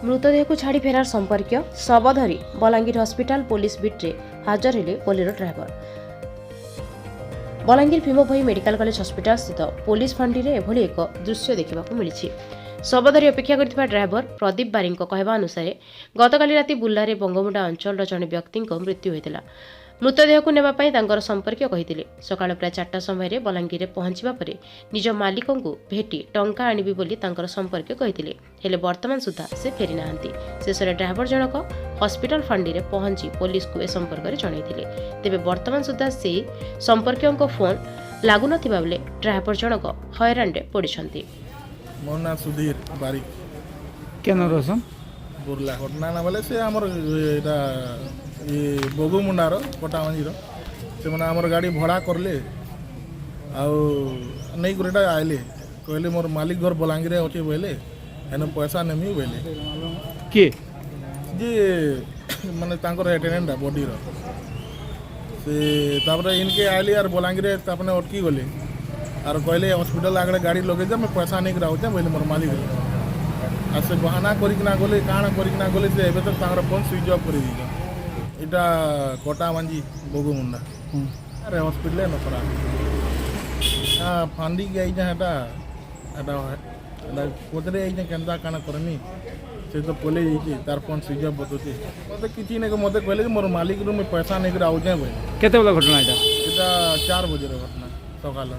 मृतदेह को छाड़ी फेरार संपर्क शव धरी बलांगीर हस्पिटाल पुलिस बिट्रे हाजर हेले Bolero driver. Balangir Bhimbhoi medical college hospital स्थित पुलिस फांडी में एभली एक दृश्य देखा मिली। शव धरी अपेक्षा करथिबा ड्राइवर प्रदीप बारी कहवा अनुसार गतकाली राति बुल्लारे बंगमुंडा अंचल जड़े व्यक्ति मृत्यु होता। मृतदेह को नेबापाई तांकर संपर्क कहिथिले। सकाळ प्राय 4टा समय बलांगीर पहुंचवा परे निज मालिकों को भेटी टंका आनिबी बोली तांकर संपर्क कहिथिले। हेले वर्तमान सुधा से फेरी नाहांती। शेष ड्राइवर जनक हस्पिटाल फांडी में पहुंची पुलिस को ए संपर्क में जनइथिले। तेबे वर्तमान सुधा से संपर्कों को फोन लागु नथिबा बेले ड्राइवर जनक हैरान रे पड़िछंती। मोर ना सुधीर बारिक केन रसन बुर्ला घटना ना बोले से हमर एटा ये बगुमुंडार कोटामंजीर से मैंने आमर गाड़ी भड़ा करले आउ नहीं गोटा आइले कहले मोर मालिक घर बलांगीर अच्छे बोले एने पैसा नेमी बोले के जे माने तांकर अटेंडेंट बॉडी रो से तापर इनके आइले यार बलांगीर तापने अटकी गले और कहले हॉस्पिटल आगे गाड़ी लगे जा मैं पैसा नहीं कराऊ बोले मोर मालिक आ से बहाना करिकना गले काना करिकना गले से एबे तक तांकर फोन स्विच ऑफ कर दी। इटा कोटामंजी बगुमुंडा अरे हॉस्पिटल न पड़ा हाँ फांडी के आई जाटा एटा एटा कोतरे आई केनता काना करनी से तो बोले जी तार फोन स्विच ऑफ बतोते मते किछि ने मते कहले मोर मालिक रो में पैसा नहीं कराऊ जाए बोले केते बेला घटना एटा एटा 4 बजे रो घटना सकाल।